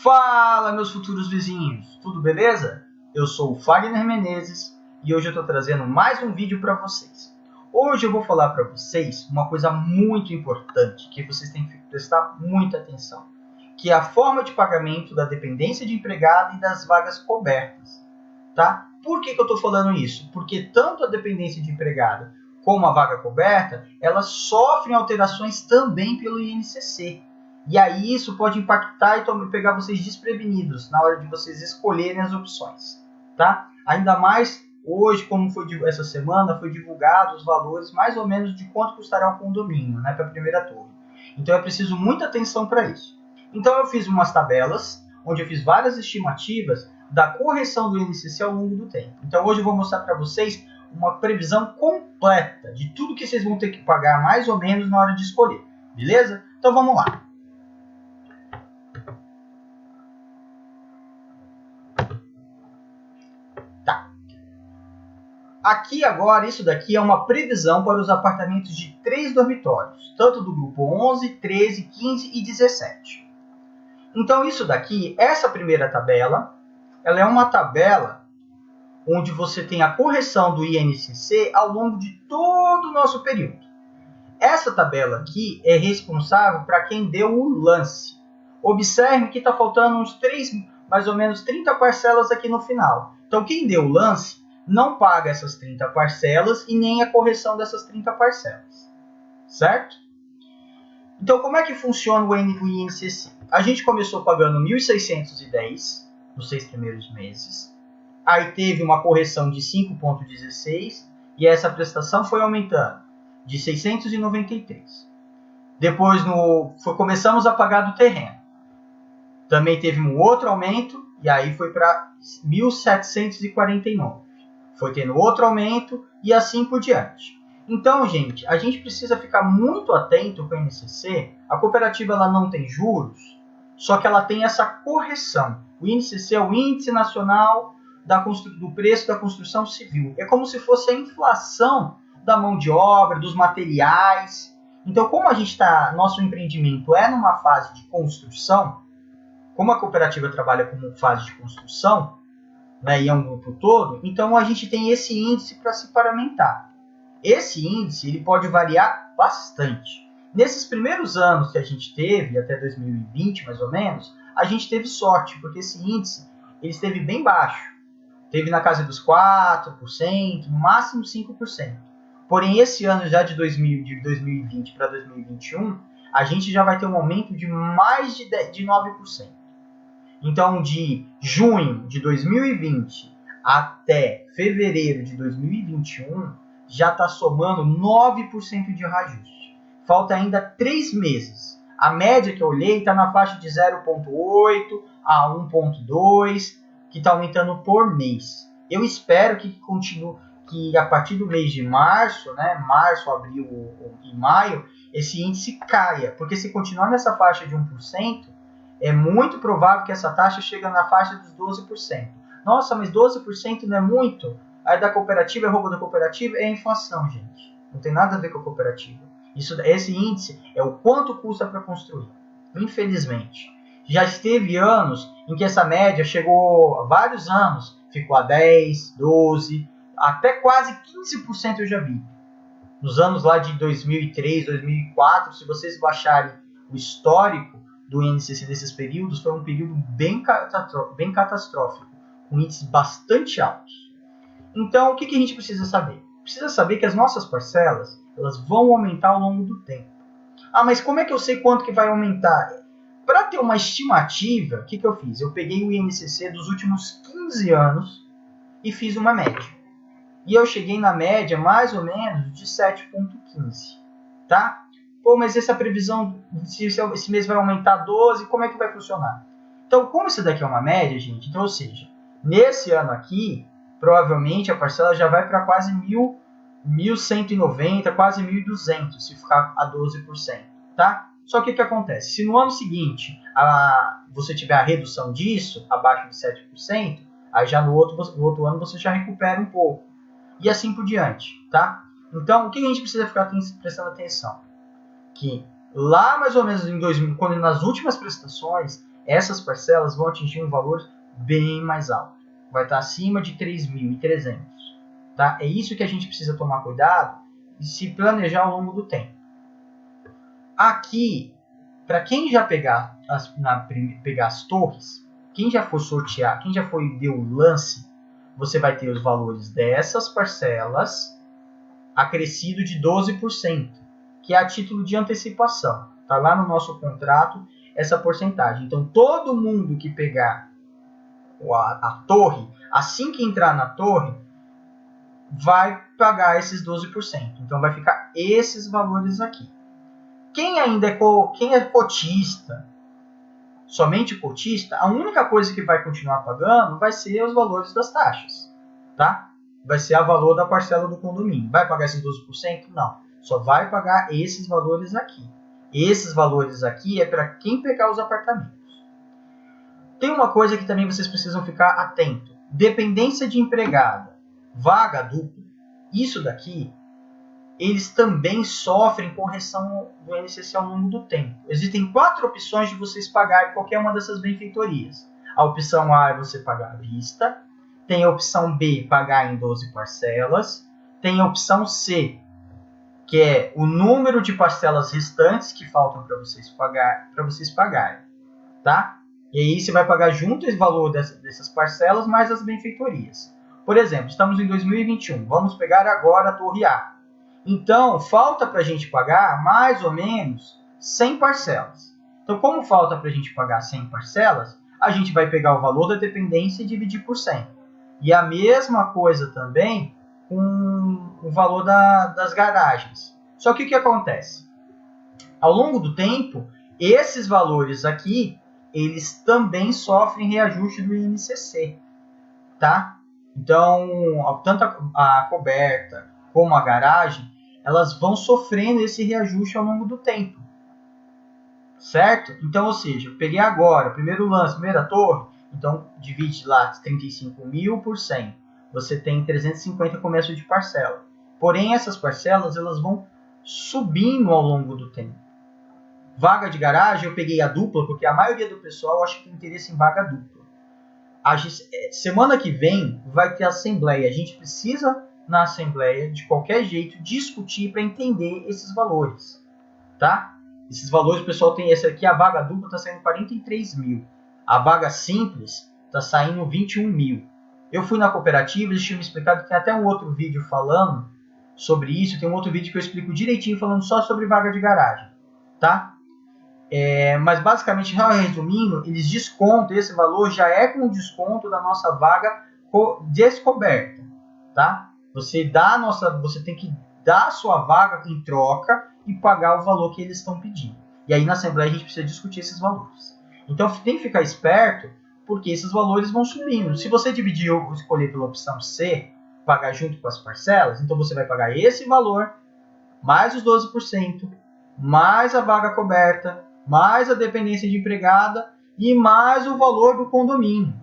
Fala, meus futuros vizinhos, tudo beleza? Eu sou o Fagner Menezes e hoje eu estou trazendo mais um vídeo para vocês. Hoje eu vou falar para vocês uma coisa muito importante que vocês têm que prestar muita atenção, que é a forma de pagamento da dependência de empregado e das vagas cobertas, tá? Por que eu estou falando isso? Porque tanto a dependência de empregado como a vaga coberta, elas sofrem alterações também pelo INCC. E aí isso pode impactar e pegar vocês desprevenidos na hora de vocês escolherem as opções, tá? Ainda mais hoje, como foi essa semana, foi divulgado os valores mais ou menos de quanto custará um condomínio, né, para a primeira torre. Então eu preciso muita atenção para isso. Então eu fiz umas tabelas, onde eu fiz várias estimativas da correção do INCC ao longo do tempo. Então hoje eu vou mostrar para vocês uma previsão completa de tudo que vocês vão ter que pagar mais ou menos na hora de escolher, beleza? Então vamos lá. Aqui agora, isso daqui é uma previsão para os apartamentos de 3 dormitórios, tanto do grupo 11, 13, 15 e 17. Então isso daqui, essa primeira tabela, ela é uma tabela onde você tem a correção do INCC ao longo de todo o nosso período. Essa tabela aqui é responsável para quem deu o lance. Observe que está faltando mais ou menos 30 parcelas aqui no final. Então quem deu o lance não paga essas 30 parcelas e nem a correção dessas 30 parcelas, certo? Então, como é que funciona o INCC? A gente começou pagando 1.610 nos 6 primeiros meses, aí teve uma correção de 5,16 e essa prestação foi aumentando de 693. Depois começamos a pagar do terreno. Também teve um outro aumento e aí foi para 1.749. Foi tendo outro aumento e assim por diante. Então, gente, a gente precisa ficar muito atento com o INCC. A cooperativa ela não tem juros, só que ela tem essa correção. O INCC é o Índice Nacional do Preço da Construção Civil. É como se fosse a inflação da mão de obra, dos materiais. Então, como nosso empreendimento é numa fase de construção, como a cooperativa trabalha como fase de construção, né, e é um grupo todo, então a gente tem esse índice para se paramentar. Esse índice ele pode variar bastante. Nesses primeiros anos que a gente teve, até 2020 mais ou menos, a gente teve sorte, porque esse índice ele esteve bem baixo. Teve na casa dos 4%, no máximo 5%. Porém, esse ano já de 2020 para 2021, a gente já vai ter um aumento de mais de 9%. Então, de junho de 2020 até fevereiro de 2021, já está somando 9% de reajuste. Falta ainda 3 meses. A média que eu olhei está na faixa de 0,8 a 1,2, que está aumentando por mês. Eu espero que continue, que a partir do mês de março, né, março, abril e maio, esse índice caia. Porque se continuar nessa faixa de 1%, é muito provável que essa taxa chegue na faixa dos 12%. Nossa, mas 12% não é muito? Aí da cooperativa, é roubo da cooperativa, é inflação, gente. Não tem nada a ver com a cooperativa. Esse índice é o quanto custa para construir. Infelizmente. Já esteve anos em que essa média chegou, vários anos, ficou a 10, 12, até quase 15% eu já vi. Nos anos lá de 2003, 2004, se vocês baixarem o histórico do INCC desses períodos, foi um período bem catastrófico, com índices bastante altos. Então, o que a gente precisa saber? Precisa saber que as nossas parcelas elas vão aumentar ao longo do tempo. Ah, mas como é que eu sei quanto que vai aumentar? Para ter uma estimativa, o que eu fiz? Eu peguei o INCC dos últimos 15 anos e fiz uma média. E eu cheguei na média mais ou menos de 7,15, tá? Pô, mas essa previsão, se esse mês vai aumentar 12, como é que vai funcionar? Então, como isso daqui é uma média, gente, então, ou seja, nesse ano aqui, provavelmente a parcela já vai para quase 1.190, quase 1.200, se ficar a 12%, tá? Só que o que acontece? Se no ano seguinte você tiver a redução disso, abaixo de 7%, aí já no outro ano você já recupera um pouco. E assim por diante, tá? Então, o que a gente precisa ficar prestando atenção? Que lá mais ou menos em 2000, quando nas últimas prestações, essas parcelas vão atingir um valor bem mais alto. Vai estar acima de 3.300. Tá? É isso que a gente precisa tomar cuidado e se planejar ao longo do tempo. Aqui, para quem já pegar as torres, quem já for sortear, quem já foi ver o lance, você vai ter os valores dessas parcelas acrescido de 12%, que é a título de antecipação. Está lá no nosso contrato essa porcentagem. Então, todo mundo que pegar a torre, assim que entrar na torre, vai pagar esses 12%. Então, vai ficar esses valores aqui. Quem ainda é cotista, somente cotista, a única coisa que vai continuar pagando vai ser os valores das taxas, tá? Vai ser o valor da parcela do condomínio. Vai pagar esses 12%? Não. Só vai pagar esses valores aqui. Esses valores aqui é para quem pegar os apartamentos. Tem uma coisa que também vocês precisam ficar atento. Dependência de empregada, vaga dupla, isso daqui, eles também sofrem correção do INCC ao longo do tempo. Existem 4 opções de vocês pagarem qualquer uma dessas benfeitorias. A opção A é você pagar à vista. Tem a opção B, pagar em 12 parcelas. Tem a opção C, que é o número de parcelas restantes que faltam para vocês pagarem. Tá? E aí você vai pagar junto esse valor dessas parcelas mais as benfeitorias. Por exemplo, estamos em 2021. Vamos pegar agora a Torre A. Então, falta para a gente pagar mais ou menos 100 parcelas. Então, como falta para a gente pagar 100 parcelas, a gente vai pegar o valor da dependência e dividir por 100. E a mesma coisa também com o valor das garagens. Só que o que acontece? Ao longo do tempo, esses valores aqui, eles também sofrem reajuste do INCC. Tá? Então, tanto a coberta como a garagem, elas vão sofrendo esse reajuste ao longo do tempo. Certo? Então, ou seja, eu peguei agora, primeiro lance, primeira torre, então divide lá 35 mil por 100. Você tem 350 começo de parcela. Porém, essas parcelas elas vão subindo ao longo do tempo. Vaga de garagem, eu peguei a dupla, porque a maioria do pessoal acha que tem interesse em vaga dupla. Semana que vem vai ter assembleia. A gente precisa, na assembleia, de qualquer jeito, discutir para entender esses valores. Tá? Esses valores, o pessoal tem esse aqui, a vaga dupla está saindo 43 mil. A vaga simples está saindo 21 mil. Eu fui na cooperativa, eles tinham me explicado, tem até um outro vídeo falando sobre isso. Tem um outro vídeo que eu explico direitinho, falando só sobre vaga de garagem. Tá? Mas basicamente, resumindo, eles descontam, esse valor já é com desconto da nossa vaga descoberta, tá? Você tem que dar a sua vaga em troca e pagar o valor que eles estão pedindo. E aí na assembleia a gente precisa discutir esses valores. Então tem que ficar esperto, porque esses valores vão subindo. Se você dividir ou escolher pela opção C, pagar junto com as parcelas, então você vai pagar esse valor, mais os 12%, mais a vaga coberta, mais a dependência de empregada e mais o valor do condomínio,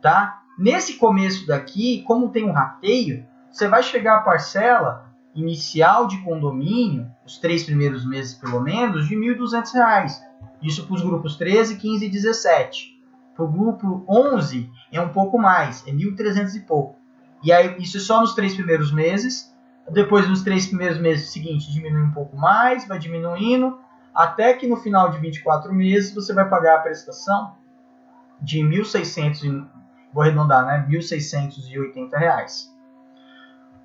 tá? Nesse começo daqui, como tem um rateio, você vai chegar à parcela inicial de condomínio, os 3 primeiros meses pelo menos, de R$ 1.200. Isso para os grupos 13, 15 e 17. Para o grupo 11 é um pouco mais, é 1.300 e pouco. E aí isso é só nos 3 primeiros meses. Depois nos 3 primeiros meses seguintes diminui um pouco mais, vai diminuindo, até que no final de 24 meses você vai pagar a prestação de 1.600, vou arredondar, né? R$ 1.680.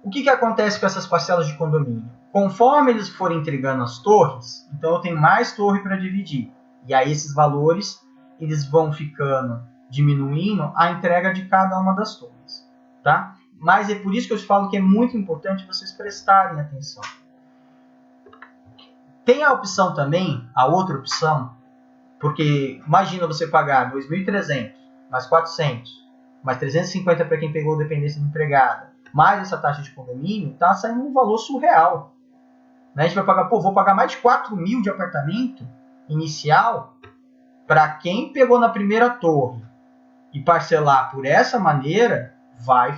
O que acontece com essas parcelas de condomínio? Conforme eles forem entregando as torres, então eu tenho mais torre para dividir. E aí esses valores eles vão ficando diminuindo a entrega de cada uma das torres. Tá? Mas é por isso que eu te falo que é muito importante vocês prestarem atenção. Tem a opção também, a outra opção, porque imagina você pagar 2.300, mais 400, mais 350 para quem pegou dependência de empregada, mais essa taxa de condomínio, está saindo um valor surreal. Né? A gente vai pagar, vou pagar mais de 4 mil de apartamento inicial para quem pegou na primeira torre e parcelar por essa maneira, vai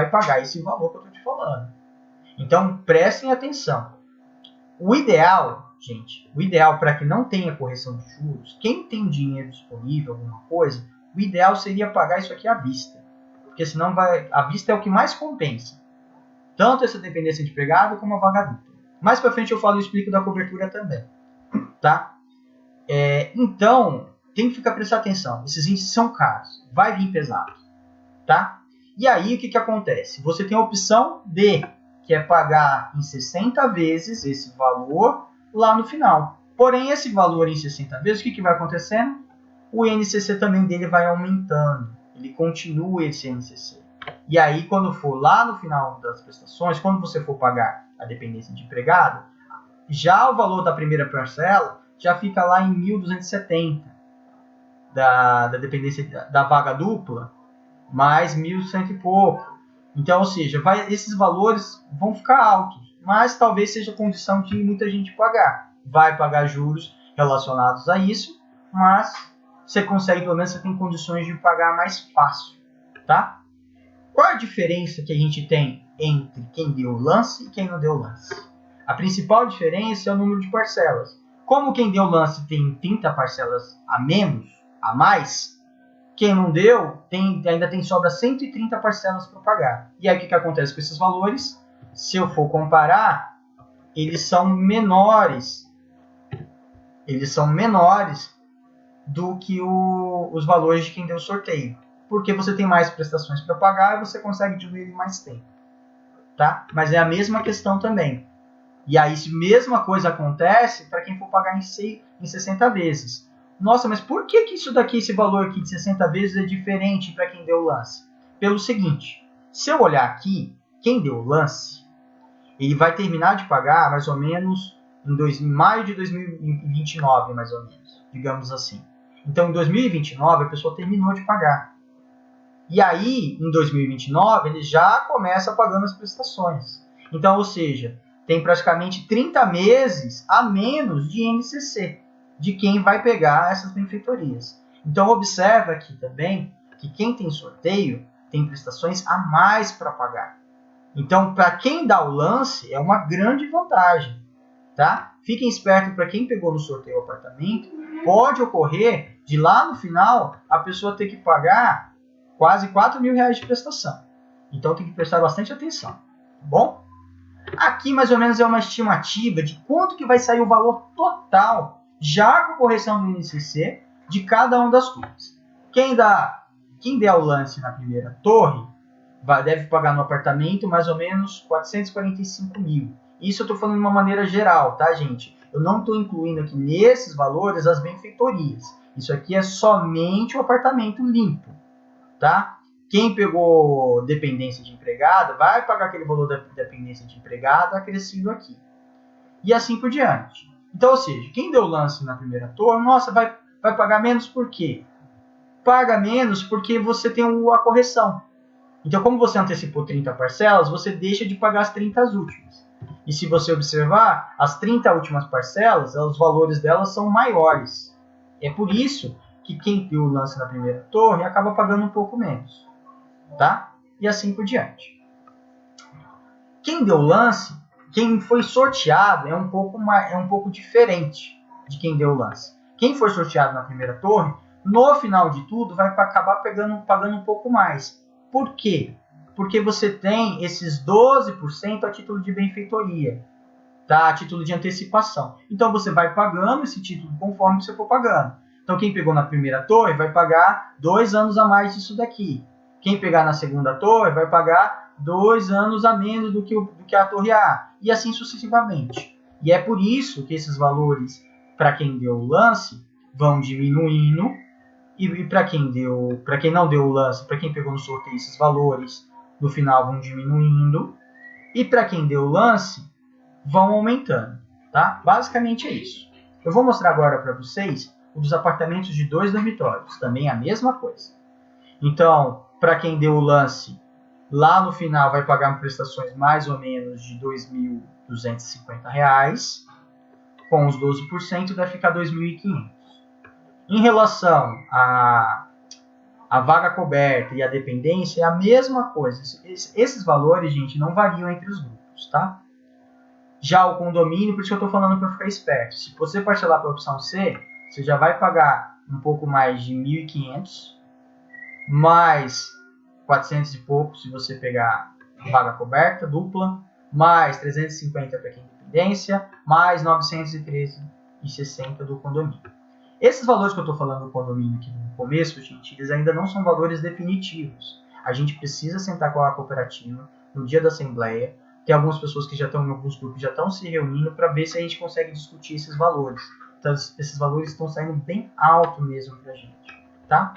pagar esse valor que eu estou te falando. Então, prestem atenção. O ideal gente, o ideal para que não tenha correção de juros, quem tem dinheiro disponível, alguma coisa, o ideal seria pagar isso aqui à vista. Porque senão à vista é o que mais compensa. Tanto essa dependência de empregado como a vaga dupla. Mais para frente eu explico da cobertura também. Tá? Então, tem que prestar atenção. Esses índices são caros. Vai vir pesado. Tá? E aí, o que acontece? Você tem a opção D, que é pagar em 60 vezes esse valor lá no final. Porém, esse valor em 60 vezes, o que vai acontecendo? O INCC também dele vai aumentando. Ele continua esse INCC. E aí, quando for lá no final das prestações, quando você for pagar a dependência de empregado, já o valor da primeira parcela já fica lá em 1.270 da dependência da vaga dupla, mais 1.100 e pouco. Então, ou seja, esses valores vão ficar altos, mas talvez seja condição de muita gente pagar. Vai pagar juros relacionados a isso, mas você consegue, pelo menos você tem condições de pagar mais fácil, tá? Qual a diferença que a gente tem entre quem deu o lance e quem não deu o lance? A principal diferença é o número de parcelas. Como quem deu o lance tem 30 parcelas a menos, a mais, quem não deu ainda tem sobra 130 parcelas para pagar. E aí o que acontece com esses valores? Se eu for comparar, eles são menores. Eles são menores do que os valores de quem deu o sorteio. Porque você tem mais prestações para pagar e você consegue diluir em mais tempo. Tá? Mas é a mesma questão também. E aí, se a mesma coisa acontece para quem for pagar em 60 vezes. Nossa, mas por que isso daqui, esse valor aqui de 60 vezes é diferente para quem deu o lance? Pelo seguinte, se eu olhar aqui, quem deu o lance, ele vai terminar de pagar mais ou menos em maio de 2029, mais ou menos, digamos assim. Então, em 2029, a pessoa terminou de pagar. E aí, em 2029, ele já começa pagando as prestações. Então, ou seja, tem praticamente 30 meses a menos de INCC, de quem vai pegar essas benfeitorias. Então, observa aqui também que quem tem sorteio tem prestações a mais para pagar. Então, para quem dá o lance, é uma grande vantagem. Tá? Fiquem espertos para quem pegou no sorteio o apartamento. Pode ocorrer de lá no final a pessoa ter que pagar quase R$4.000 de prestação. Então, tem que prestar bastante atenção. Tá bom? Aqui, mais ou menos, é uma estimativa de quanto que vai sair o valor total, já com a correção do INCC, de cada uma das turmas. Quem der o lance na primeira torre, deve pagar no apartamento mais ou menos 445 mil. Isso eu estou falando de uma maneira geral, tá, gente? Eu não estou incluindo aqui nesses valores as benfeitorias. Isso aqui é somente o apartamento limpo, tá? Quem pegou dependência de empregado vai pagar aquele valor da dependência de empregado acrescido aqui. E assim por diante. Então, ou seja, quem deu lance na primeira torre, nossa, vai pagar menos por quê? Paga menos porque você tem a correção. Então, como você antecipou 30 parcelas, você deixa de pagar as 30 últimas. E se você observar, as 30 últimas parcelas, os valores delas são maiores. É por isso que quem deu o lance na primeira torre acaba pagando um pouco menos. Tá? E assim por diante. Quem deu o lance, quem foi sorteado é um pouco diferente de quem deu o lance. Quem for sorteado na primeira torre, no final de tudo, vai acabar pagando um pouco mais. Por quê? Porque você tem esses 12% a título de benfeitoria, tá? A título de antecipação. Então você vai pagando esse título conforme você for pagando. Então quem pegou na primeira torre vai pagar 2 anos a mais disso daqui. Quem pegar na segunda torre vai pagar 2 anos a menos do que a torre A. E assim sucessivamente. E é por isso que esses valores, para quem deu o lance, vão diminuindo. E para quem não deu o lance, para quem pegou no sorteio, esses valores no final vão diminuindo. E para quem deu o lance, vão aumentando. Tá? Basicamente é isso. Eu vou mostrar agora para vocês o dos apartamentos de 2 dormitórios. Também a mesma coisa. Então, para quem deu o lance, lá no final vai pagar prestações mais ou menos de R$ 2.250. Com os 12% vai ficar R$ 2.500. Em relação à vaga coberta e à dependência, é a mesma coisa. Esses valores, gente, não variam entre os grupos, tá? Já o condomínio, por isso que eu estou falando para ficar esperto. Se você parcelar pela opção C, você já vai pagar um pouco mais de 1.500, mais 400 e pouco se você pegar vaga coberta, dupla, mais 350 para quem tem dependência, mais 913,60 do condomínio. Esses valores que eu estou falando do condomínio aqui no começo, gente, eles ainda não são valores definitivos. A gente precisa sentar com a cooperativa no dia da assembleia. Tem algumas pessoas que já estão em alguns grupos, já estão se reunindo para ver se a gente consegue discutir esses valores. Então, esses valores estão saindo bem alto mesmo para a gente, tá?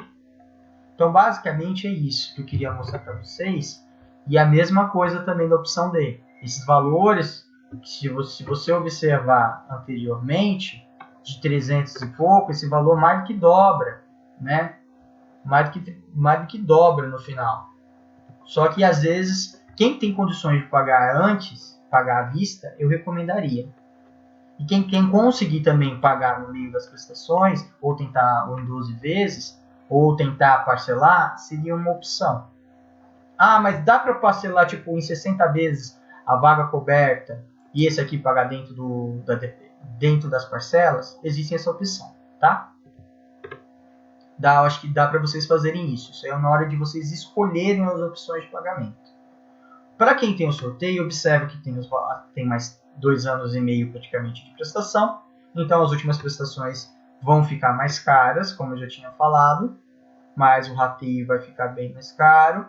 Então, basicamente é isso que eu queria mostrar para vocês. E a mesma coisa também da opção D. Esses valores, se você observar anteriormente, de 300 e pouco, esse valor mais do que dobra, né? Mais do que dobra no final. Só que às vezes, quem tem condições de pagar antes, pagar à vista, eu recomendaria. E quem conseguir também pagar no meio das prestações, ou tentar ou em 12 vezes, ou tentar parcelar, seria uma opção. Ah, mas dá para parcelar tipo em 60 vezes a vaga coberta e esse aqui pagar dentro das parcelas? Existe essa opção, tá? Acho que dá para vocês fazerem isso. Isso é na hora de vocês escolherem as opções de pagamento. Para quem tem o sorteio, observa que tem mais 2 anos e meio praticamente de prestação. Então as últimas prestações vão ficar mais caras, como eu já tinha falado. Mas o rateio vai ficar bem mais caro.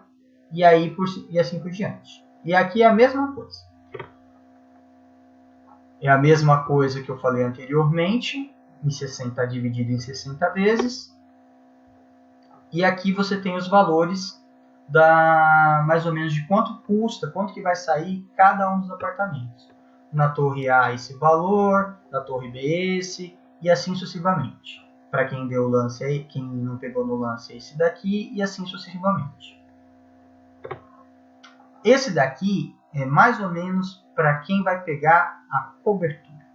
E assim por diante. E aqui é a mesma coisa. É a mesma coisa que eu falei anteriormente. Em 60 dividido em 60 vezes. E aqui você tem os valores mais ou menos de quanto custa, quanto que vai sair cada um dos apartamentos. Na torre A esse valor, na torre B esse, e assim sucessivamente. Para quem deu o lance aí, quem não pegou no lance esse daqui, e assim sucessivamente. Esse daqui é mais ou menos para quem vai pegar a cobertura.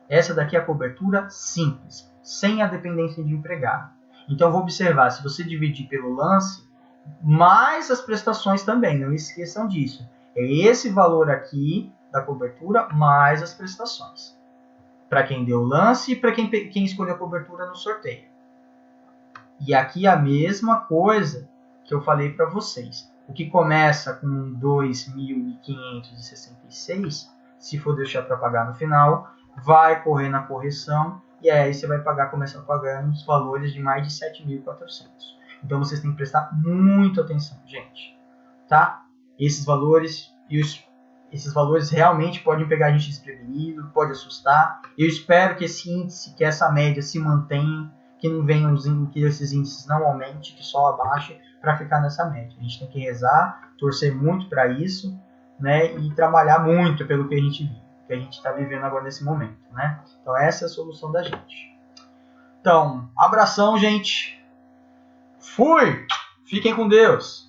Essa daqui é a cobertura simples, sem a dependência de empregado. Então, vou observar, se você dividir pelo lance, mais as prestações também, não esqueçam disso. É esse valor aqui da cobertura, mais as prestações. Para quem deu o lance e para quem escolheu a cobertura no sorteio. E aqui a mesma coisa que eu falei para vocês. O que começa com 2.566, se for deixar para pagar no final, vai correr na correção e aí você vai começar pagando os valores de mais de 7.400. Então vocês têm que prestar muita atenção, gente, tá? Esses valores realmente podem pegar a gente desprevenido, pode assustar. Eu espero que esse índice, que essa média se mantenha, que não venham que esses índices não aumentem, que só abaixe para ficar nessa média. A gente tem que rezar, torcer muito para isso, né? E trabalhar muito pelo que a gente vive. Que a gente está vivendo agora nesse momento, né? Então essa é a solução da gente. Então, abração, gente. Fui! Fiquem com Deus.